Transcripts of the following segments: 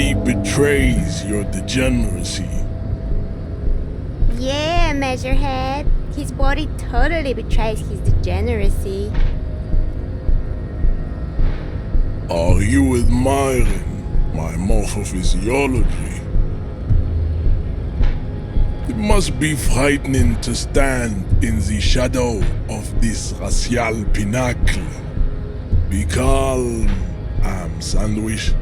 body betrays your degeneracy. Yeah, Measurehead. His body totally betrays his degeneracy. Are you admiring my morphophysiology? It must be frightening to stand in the shadow of this racial pinnacle. Be calm, Sandwich.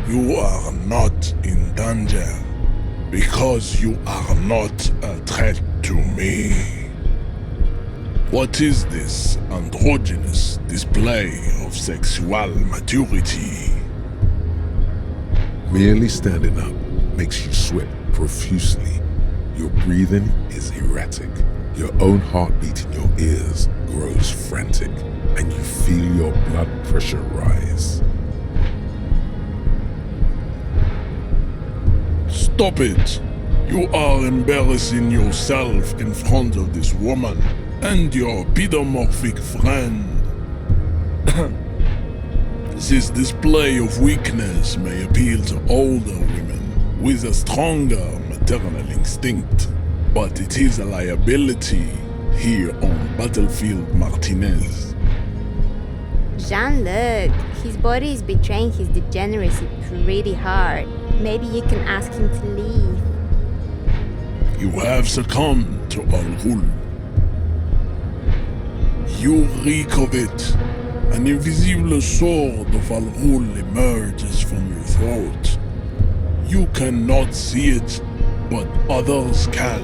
You are not in danger because you are not a threat to me. What is this androgynous display of sexual maturity? Merely standing up makes you sweat profusely. Your breathing is erratic. Your own heartbeat in your ears grows frantic, and you feel your blood pressure rise. Stop it! You are embarrassing yourself in front of this woman and your pedomorphic friend. This display of weakness may appeal to older women with a stronger maternal instinct, but it is a liability here on Battlefield Martinez. Jean-Luc, his body is betraying his degeneracy pretty hard. Maybe you can ask him to leave. You have succumbed to Al Ghul. You reek of it. An invisible sword of Al Ghul emerges from your throat. You cannot see it, but others can.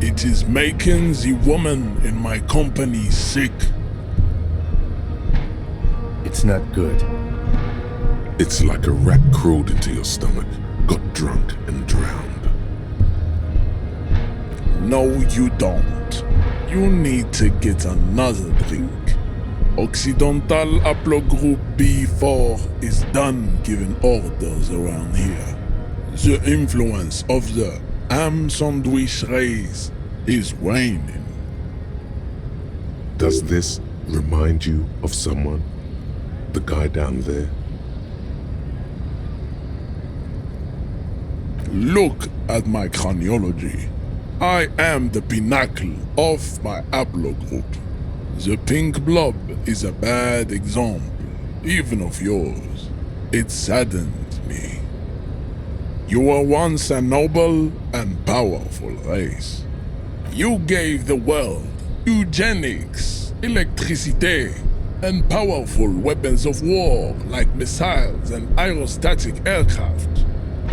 It is making the woman in my company sick. It's not good. It's like a rat crawled into your stomach, got drunk and drowned. No, you don't. You need to get another drink. Occidental Haplogroup B4 is done giving orders around here. The influence of the ham sandwich race is waning. Does this remind you of someone? The guy down there? Look at my craniology. I am the pinnacle of my haplogroup. The pink blob is a bad example, even of yours. It saddens me. You were once a noble and powerful race. You gave the world eugenics, electricity, and powerful weapons of war like missiles and aerostatic aircraft.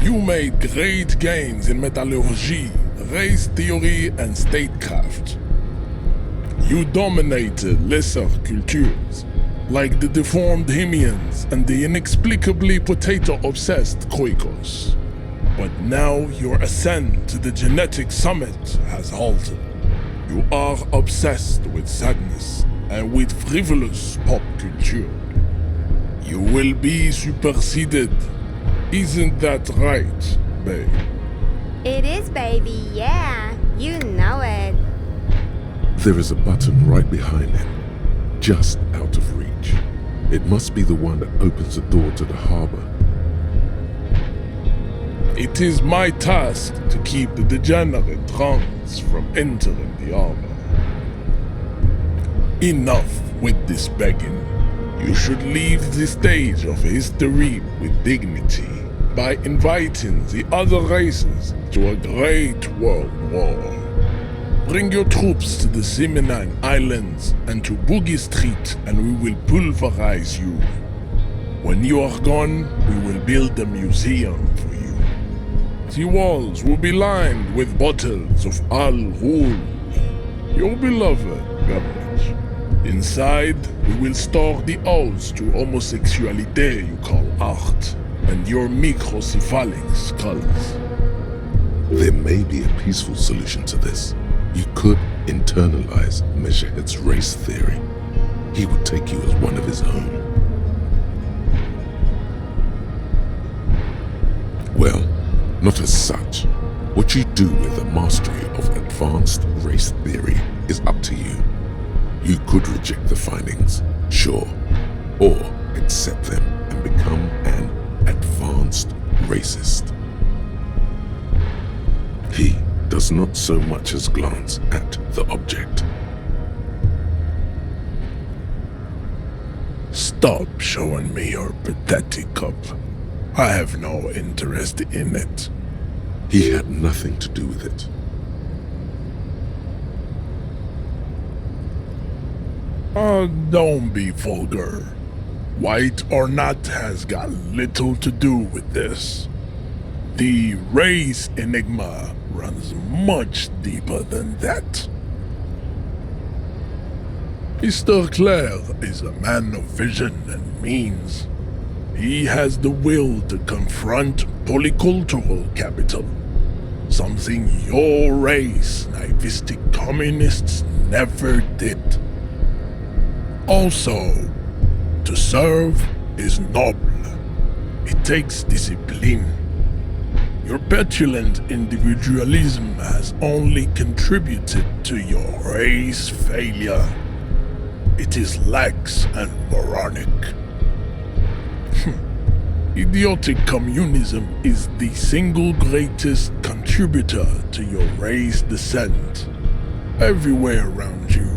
You made great gains in metallurgy, race theory, and statecraft. You dominated lesser cultures, like the deformed Hemians and the inexplicably potato-obsessed Khoikos. But now your ascent to the genetic summit has halted. You are obsessed with sadness and with frivolous pop culture. You will be superseded. Isn't that right, babe? It is, baby, yeah. You know it. There is a button right behind him, just out of reach. It must be the one that opens the door to the harbor. It is my task to keep the degenerate drunks from entering the harbor. Enough with this begging. You should leave the stage of history with dignity by inviting the other races to a great world war. Bring your troops to the Simenine Islands and to Boogie Street and we will pulverize you. When you are gone, we will build a museum for you. The walls will be lined with bottles of Al Ghul, your beloved beverage. Inside, we will store the odes to homosexuality you call art, and your microcephalic skulls. There may be a peaceful solution to this. You could internalize Measurehead's race theory. He would take you as one of his own. Well, not as such. What you do with the mastery of advanced race theory is up to you. You could reject the findings, sure, or accept them and become an advanced racist. He does not so much as glance at the object. Stop showing me your pathetic cup. I have no interest in it. He had nothing to do with it. Don't be vulgar. White or not has got little to do with this. The race enigma runs much deeper than that. Mr. Clare is a man of vision and means. He has the will to confront polycultural capital, something your race, naivistic communists, never did. Also, to serve is noble. It takes discipline. Your petulant individualism has only contributed to your race failure. It is lax and moronic. Idiotic communism is the single greatest contributor to your race descent. Everywhere around you,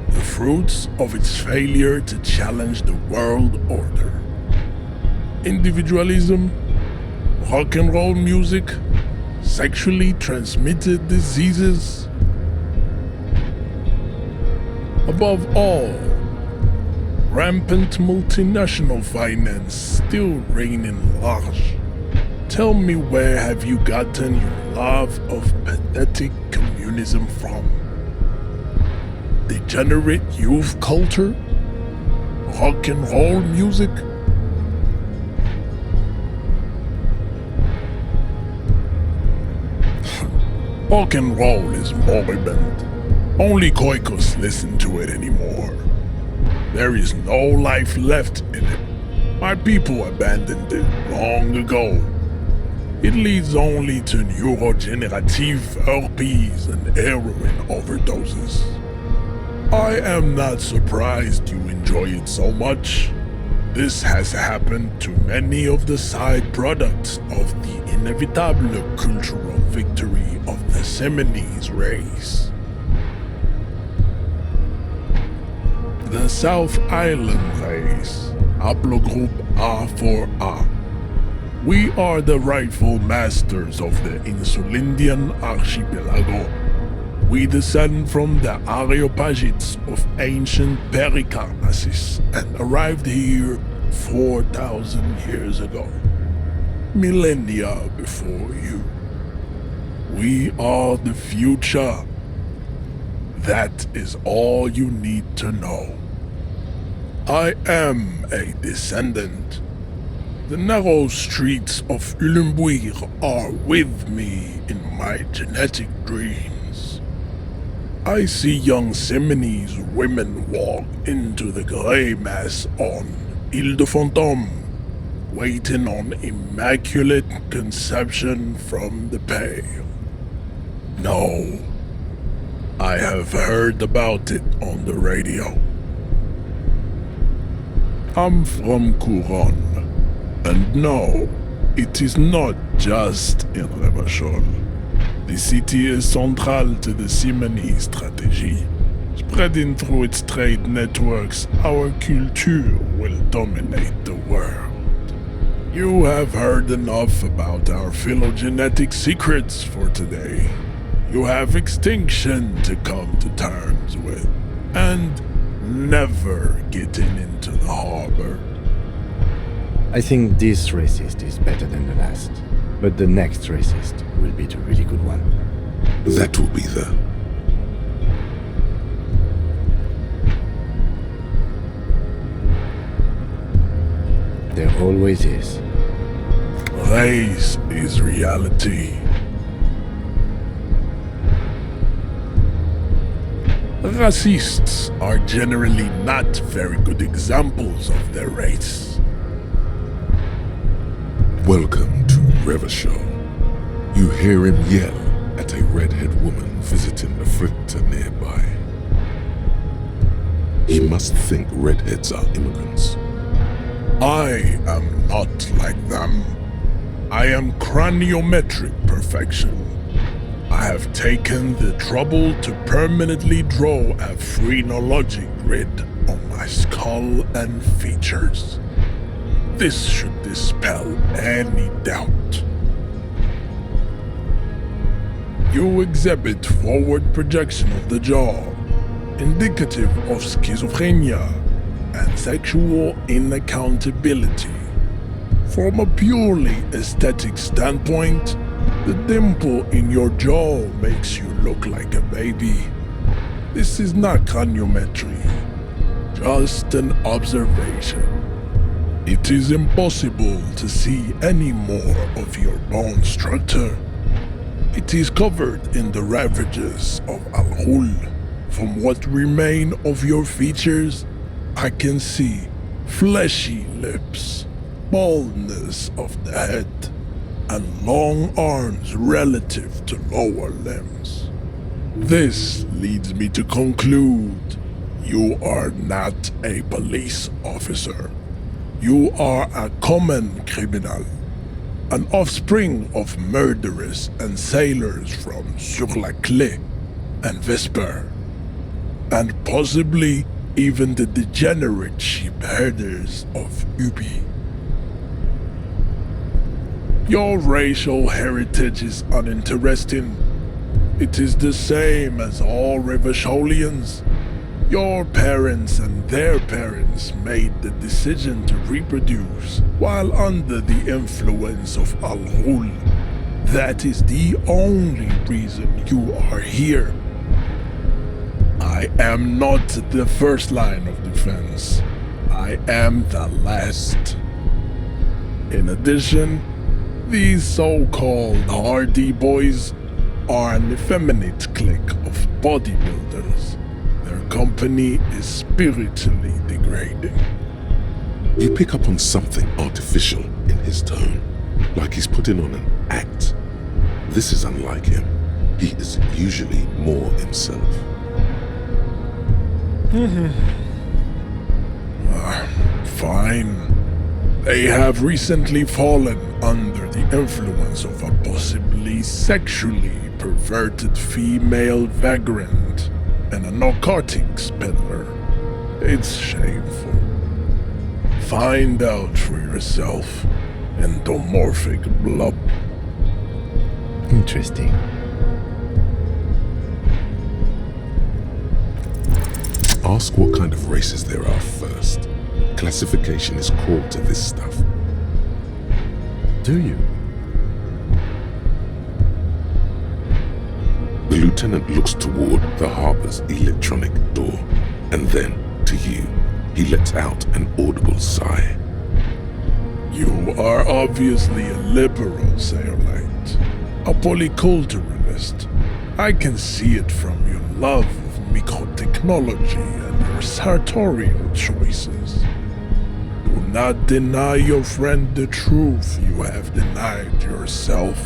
the fruits of its failure to challenge the world order. Individualism, rock and roll music, sexually transmitted diseases. Above all, rampant multinational finance still reigning large. Tell me, where have you gotten your love of pathetic communism from? Degenerate youth culture? Rock and roll music? Rock and roll is moribund. Only Koikos listen to it anymore. There is no life left in it. My people abandoned it long ago. It leads only to neurodegenerative herpes and heroin overdoses. I am not surprised you enjoy it so much. This has happened to many of the side products of the inevitable cultural victory of the Seminoles race. The South Island race, haplogroup A4A. We are the rightful masters of the Insulindian archipelago. We descend from the Areopagites of ancient Pericarnassus and arrived here 4,000 years ago, millennia before you. We are the future. That is all you need to know. I am a descendant. The narrow streets of Ulumbuir are with me in my genetic dreams. I see young Seminoles women walk into the grey mass on Ile de Fantôme, waiting on immaculate conception from the pale. No, I have heard about it on the radio. I'm from Couronne, and no, it is not just in Revachol. The city is central to the Simony strategy. Spreading through its trade networks, our culture will dominate the world. You have heard enough about our phylogenetic secrets for today. You have extinction to come to terms with, and never getting into the harbor. I think this racist is better than the last, but the next racist will be the really good one. That will be the... There always is. Race is reality. Racists are generally not very good examples of their race. Welcome to Revachol. You hear him yell at a redhead woman visiting the fritter nearby. He must think redheads are immigrants. I am not like them. I am craniometric perfection. I have taken the trouble to permanently draw a phrenology grid on my skull and features. This should dispel any doubt. You exhibit forward projection of the jaw, indicative of schizophrenia and sexual inaccountability. From a purely aesthetic standpoint, the dimple in your jaw makes you look like a baby. This is not craniometry, just an observation. It is impossible to see any more of your bone structure. It is covered in the ravages of Al-Ghul. From what remain of your features, I can see fleshy lips, baldness of the head, and long arms relative to lower limbs. This leads me to conclude you are not a police officer. You are a common criminal, an offspring of murderers and sailors from Sur-la-Clé and Vesper, and possibly even the degenerate sheep herders of Ubi. Your racial heritage is uninteresting. It is the same as all Revacholians. Your parents and their parents made the decision to reproduce while under the influence of Al-Ghul. That is the only reason you are here. I am not the first line of defense. I am the last. In addition, these so-called Hardy Boys are an effeminate clique of bodybuilders. Their company is spiritually degrading. You pick up on something artificial in his tone, like he's putting on an act. This is unlike him. He is usually more himself. Fine. They have recently fallen under the influence of a possibly sexually perverted female vagrant and a narcotics peddler. It's shameful. Find out for yourself, endomorphic blob. Interesting. Ask what kind of races there are first. Classification is core to this stuff. Do you? The lieutenant looks toward the harbor's electronic door, and then, to you, he lets out an audible sigh. You are obviously a liberal, Sayolite. A polyculturalist. I can see it from your love of microtechnology and your sartorial choices. Do not deny your friend the truth you have denied yourself.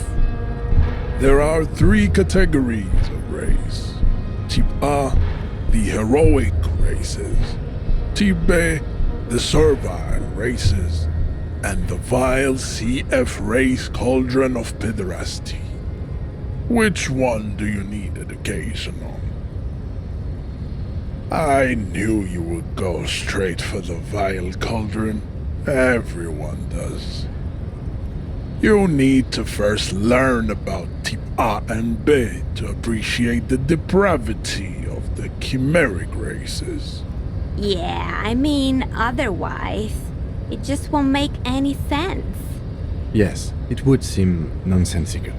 There are 3 categories of race. Type A, the heroic races. Type B, the servile races. And the vile CF race cauldron of pederasty. Which one do you need education on? I knew you would go straight for the vile cauldron. Everyone does. You need to first learn about Type A and B to appreciate the depravity of the chimeric races. Yeah, I mean, otherwise, it just won't make any sense. Yes, it would seem nonsensical.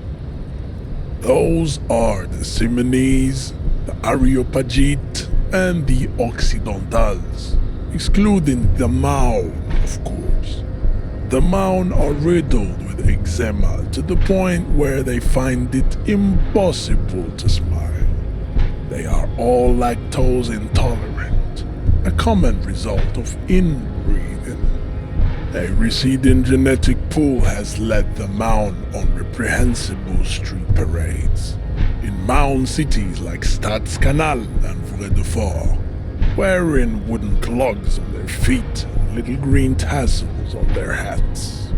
Those are the Simonese, the Areopagite, and the Occidentals, excluding the Maun, of course. The Maun are riddled with eczema to the point where they find it impossible to smile. They are all lactose intolerant, a common result of inbreeding. A receding genetic pool has led the Maun on reprehensible street parades in Maun cities like Stadskanal and Vredefort, wearing wooden clogs on their feet and little green tassels on their hats.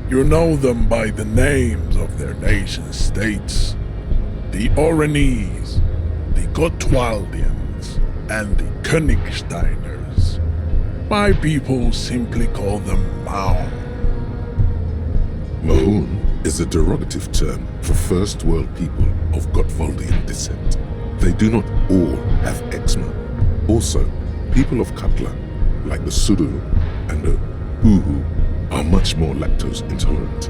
You know them by the names of their nation states. The Oranese, the Gotwaldians, and the Königsteiners. My people simply call them Maun. Mahun is a derogative term for first world people of Gotwaldian descent. They do not all have eczema. Also, people of Katla, like the Suru and the Uhu, are much more lactose intolerant.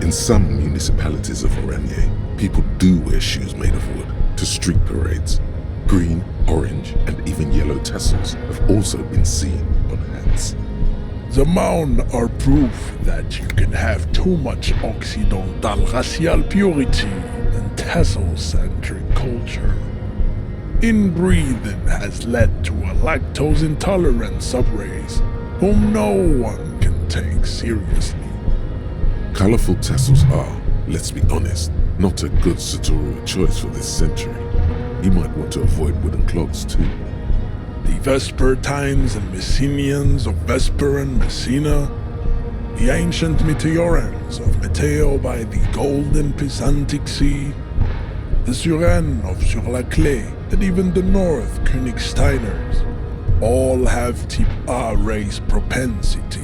In some municipalities of Oranje, people do wear shoes made of wood to street parades. Green, orange, and even yellow tassels have also been seen on hats. The Maun are proof that you can have too much Occidental racial purity and tassel-centric culture. Inbreeding has led to a lactose-intolerant subrace whom no one can take seriously. Colorful tassels are, let's be honest, not a good sartorial choice for this century. You might want to avoid wooden clogs too. The Vespertines and Messenians of Vesper and Messina, the ancient Meteorans of Meteo by the golden Pisantic Sea, the Suren of Sur-la-Clé, and even the North Königsteiners, all have Type A race propensities.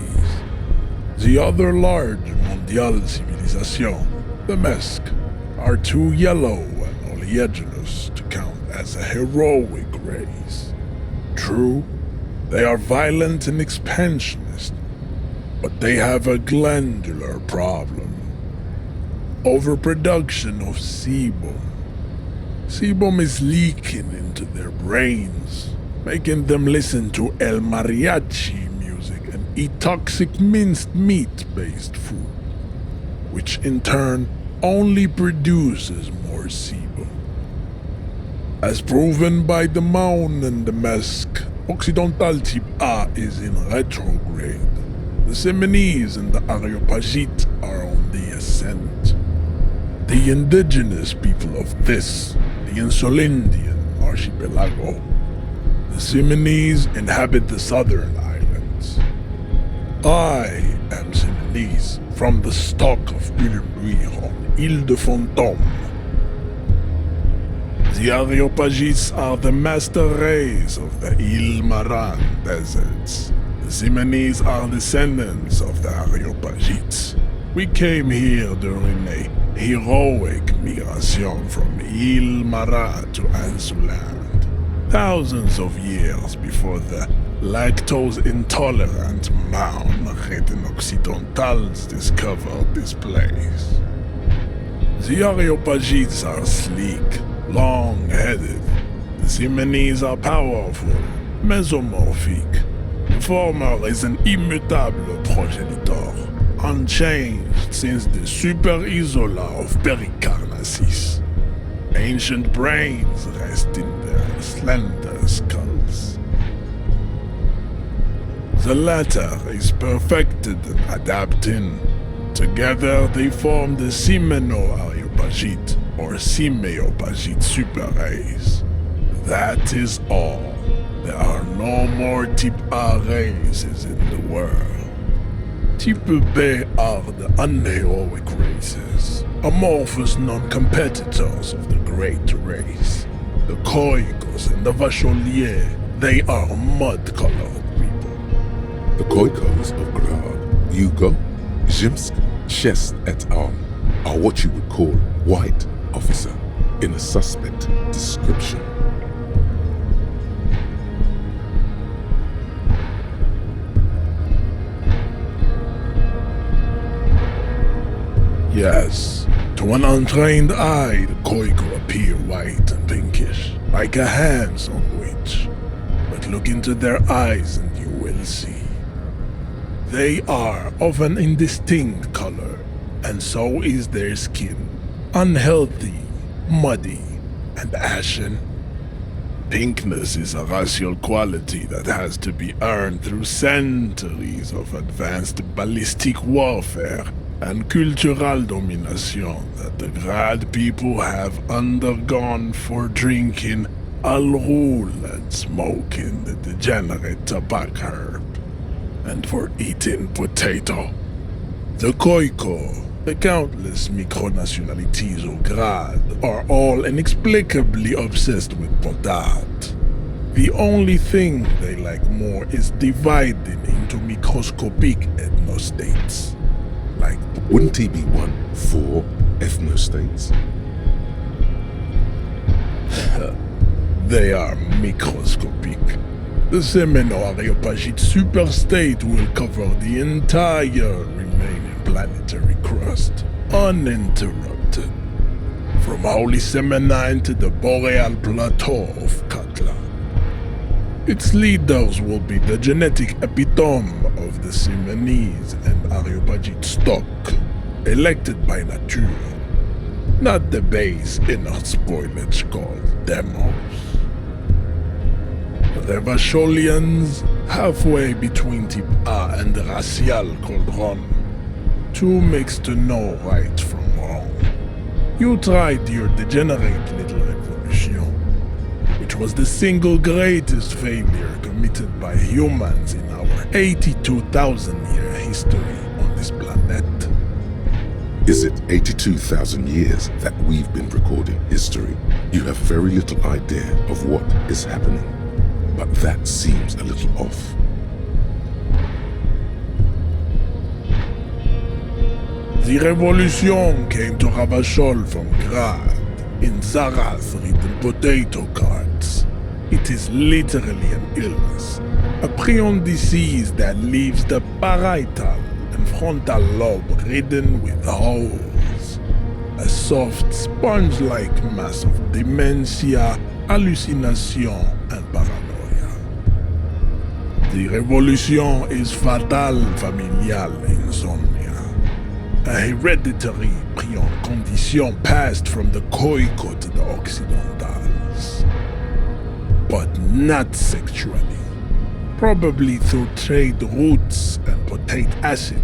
The other large Mondial civilization, the Mesk, are too yellow and oleaginous to count as a heroic race. True, they are violent and expansionist, but they have a glandular problem. Overproduction of sebum. Sebum is leaking into their brains, making them listen to El Mariachi music and eat toxic minced meat-based food, which in turn only produces more sebum. As proven by the Maun and the Mesk, Occidental Type A is in retrograde. The Semenese and the Areopagite are on the ascent. The indigenous people of this, the Insulindian archipelago. The Semenese inhabit the southern islands. I am Semenese from the stock of Ulmuir on Ile de Fantôme. The Areopagites are the master race of the Ile-Maran deserts. The Semenese are descendants of the Areopagites. We came here during a heroic migration from Ile-Maran to Ansuland, thousands of years before the lactose-intolerant Maun Occidentals discovered this place. The Areopagites are sleek, long-headed. The Semenese are powerful, mesomorphic. The former is an immutable progenitor, unchanged since the Super Isola of Pericarnassus. Ancient brains rest in their slender skulls. The latter is perfected and adapting. Together they form the Semeno-Areopagite or Simeopagite super race. That is all. There are no more Type A races in the world. Type B are the unheroic races, amorphous non-competitors of the great race. The Khoikos and the Vacholier, they are mud-colored people. The Khoikos of Grad, Yugo, Zhimsk, Chest et al. Are what you would call white officer in a suspect description. Yes, to an untrained eye, the Khoiko appear white and pinkish, like a handsome witch. But look into their eyes and you will see. They are of an indistinct color, and so is their skin. Unhealthy, muddy, and ashen. Pinkness is a racial quality that has to be earned through centuries of advanced ballistic warfare and cultural domination that the Grad people have undergone for drinking Al Ghul and smoking the degenerate tobacco herb, and for eating potato. The Khoikhoi, the countless micronationalities of Grad, are all inexplicably obsessed with potat. The only thing they like more is dividing into microscopic ethnostates. Like, Wouldn't he be one for ethnostates? they are microscopic. The Semeno-Areopagite superstate will cover the entire remaining planetary crust, uninterrupted. From Holy Semenine to the Boreal Plateau of Katla. Its leaders will be the genetic epitome of the Simonese and Areopagite stock, elected by nature, not the base inner spoilage called demos. Revacholians, halfway between Type A and the racial cauldron, two mixed to know right from wrong. You tried your degenerate little revolution, which was the single greatest failure committed by humans in our 82,000-year history on this planet. Is it 82,000 years that we've been recording history? You have very little idea of what is happening, but that seems a little off. The revolution came to Ravachol from Grad in Zarath-ridden potato carts. It is literally an illness, a prion disease that leaves the parietal and frontal lobe ridden with holes. A soft, sponge-like mass of dementia, hallucination, and paranoia. The revolution is fatal familial insomnia. A hereditary prion condition passed from the Khoikhoi to the Occidentals. But not sexually. Probably through trade routes and potate acid,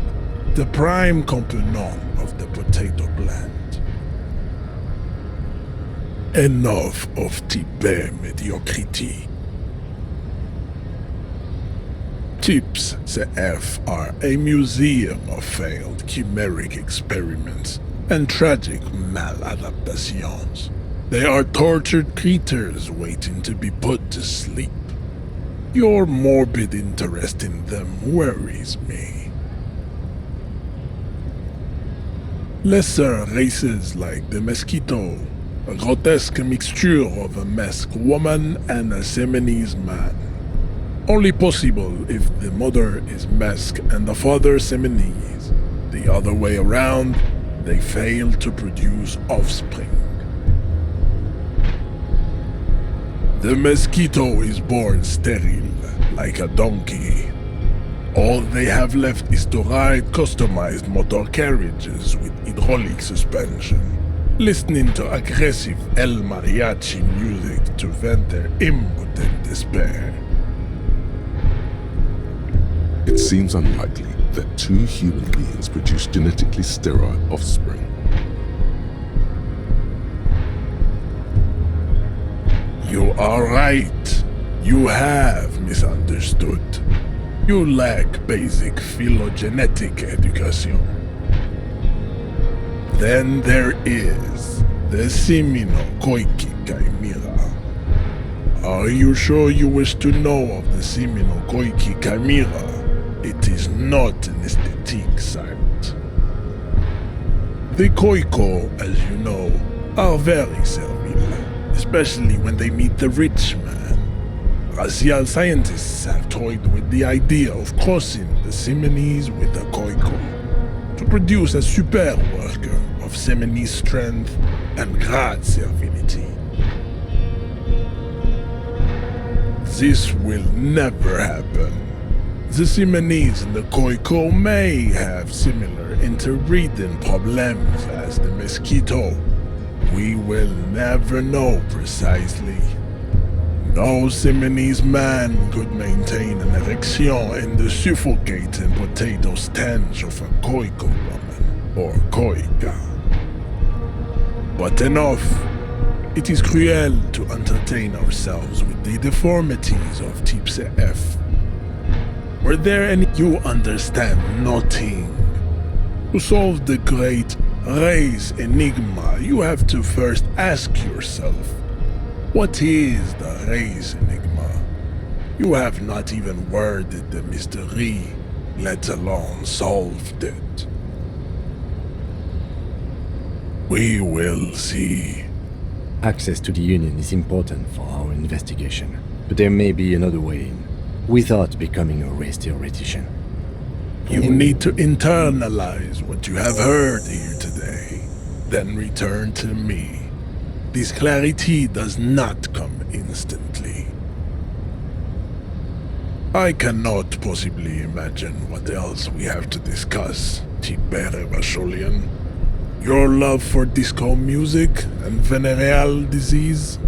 the prime component of the potato plant. Enough of Type mediocrity. Types CF are a museum of failed chimeric experiments and tragic maladaptations. They are tortured creatures waiting to be put to sleep. Your morbid interest in them worries me. Lesser races like the Mosquito, a grotesque mixture of a masked woman and a Semenese man. Only possible if the mother is Mesk and the father Semenese. The other way around, they fail to produce offspring. The Mosquito is born sterile, like a donkey. All they have left is to ride customized motor carriages with hydraulic suspension, listening to aggressive El Mariachi music to vent their impotent despair. It seems unlikely that two human beings produce genetically sterile offspring. You are right. You have misunderstood. You lack basic phylogenetic education. Then there is the Semeno-Khoikhoi Chimera. Are you sure you wish to know of the Semeno-Khoikhoi Chimera? It is not an aesthetic site. The Khoikhoi, as you know, are very servile, especially when they meet the rich man. Racial scientists have toyed with the idea of crossing the Semenese with the Khoikhoi to produce a super worker of Semenese strength and Grad servility. This will never happen. The Semenese and the Khoikhoi may have similar interbreeding problems as the Mosquito. We will never know precisely. No Semenese man could maintain an erection in the suffocating potato stench of a Khoikhoi woman or Khoika. But enough. It is cruel to entertain ourselves with the deformities of Type CF. Were there any... You understand nothing. To solve the great race enigma, you have to first ask yourself, what is the race enigma? You have not even worded the mystery, let alone solved it. We will see. Access to the Union is important for our investigation, but there may be another way in, without becoming a race theoretician. You need to internalize what you have heard here today, then return to me. This clarity does not come instantly. I cannot possibly imagine what else we have to discuss, Tibere Vasholian. Your love for disco music and venereal disease?